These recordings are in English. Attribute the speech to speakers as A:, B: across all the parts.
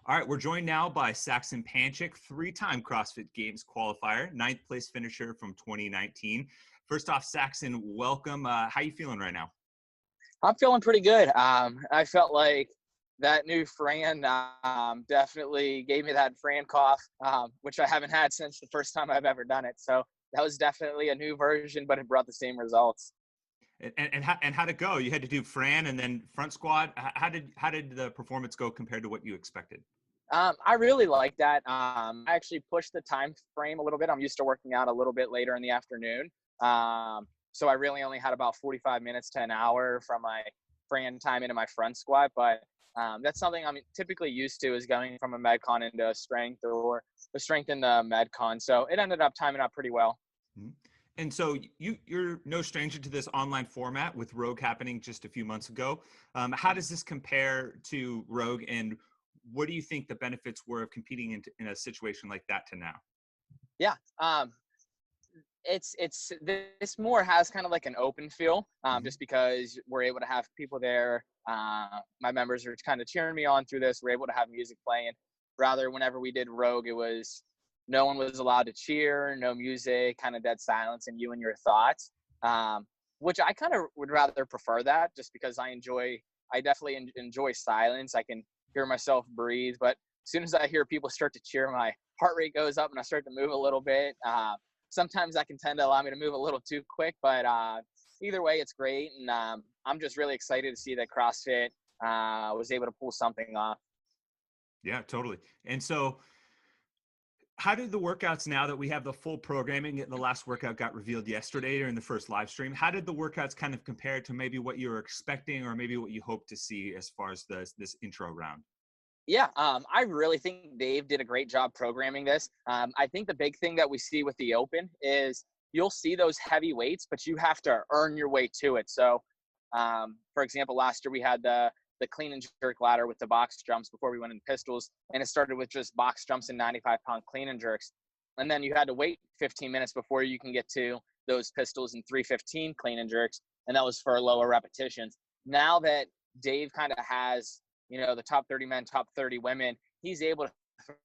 A: All right, we're joined now by Saxon Panchik, three-time CrossFit Games qualifier, ninth place finisher from 2019. First off, Saxon, welcome. How you feeling right now?
B: I'm feeling pretty good. I felt like that new Fran definitely gave me that Fran cough, which I haven't had since the first time I've ever done it. So that was definitely a new version, but it brought the same results.
A: And how'd it go? You had to do Fran and then front squat. How did the performance go compared to what you expected?
B: I really like that. I actually pushed the time frame a little bit. I'm used to working out a little bit later in the afternoon. So I really only had about 45 minutes to an hour from my Fran time into my front squat. But that's something I'm typically used to, is going from a Medcon into a strength or a strength in the Medcon. So it ended up timing out pretty well.
A: Mhm. And so you're no stranger to this online format with Rogue happening just a few months ago. How does this compare to Rogue, and what do you think the benefits were of competing in a situation like that to now?
B: Yeah. This more has kind of like an open feel,
A: Mhm.
B: just because we're able to have people there. My members are kind of cheering me on through this. We're able to have music playing. Rather, whenever we did Rogue, it was no one was allowed to cheer, no music, kind of dead silence, and you and your thoughts. Which I kind of would rather prefer that, just because I definitely enjoy silence. I can hear myself breathe, but as soon as I hear people start to cheer, my heart rate goes up and I start to move a little bit. Sometimes that can tend to allow me to move a little too quick, but either way, it's great. And I'm just really excited to see that CrossFit was able to pull something off.
A: Yeah, totally. And so how did the workouts, now that we have the full programming, the last workout got revealed yesterday during the first live stream, how did the workouts kind of compare to maybe what you were expecting or maybe what you hope to see as far as this intro round?
B: Yeah, I really think Dave did a great job programming this. I think the big thing that we see with the Open is you'll see those heavy weights, but you have to earn your way to it. So, for example, last year we had the clean and jerk ladder with the box jumps before we went in pistols, and it started with just box jumps and 95-pound clean and jerks, and then you had to wait 15 minutes before you can get to those pistols and 315 clean and jerks, and that was for lower repetitions. Now that Dave kind of has, the top 30 men, top 30 women, he's able to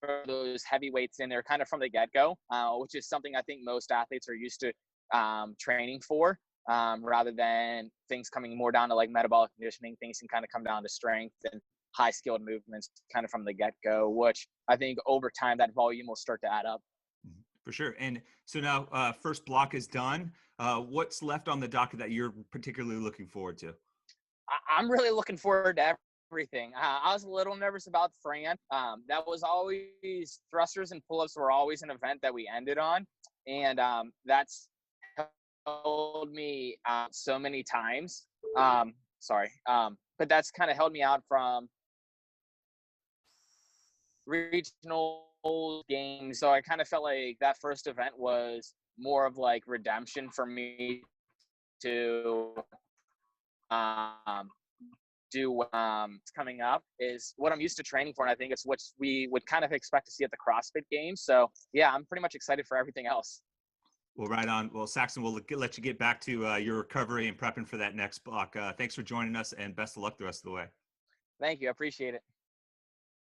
B: throw those heavyweights in there kind of from the get-go, which is something I think most athletes are used to training for, rather than things coming more down to like metabolic conditioning. Things can kind of come down to strength and high skilled movements kind of from the get-go, which I think over time that volume will start to add up.
A: Mhm. For sure. And so now first block is done. What's left on the docket that you're particularly looking forward to?
B: I'm really looking forward to everything. I was a little nervous about Fran. That was always, thrusters and pull-ups were always an event that we ended on, and that's held me out so many times. But that's kind of held me out from regional games. So I kind of felt like that first event was more of like redemption for me to um, do coming up, is what I'm used to training for, and I think it's what we would kind of expect to see at the CrossFit Games. So yeah, I'm pretty much excited for everything else.
A: Well, right on. Well, Saxon, we'll let you get back to your recovery and prepping for that next block. Thanks for joining us, and best of luck the rest of the way.
B: Thank you, I appreciate it.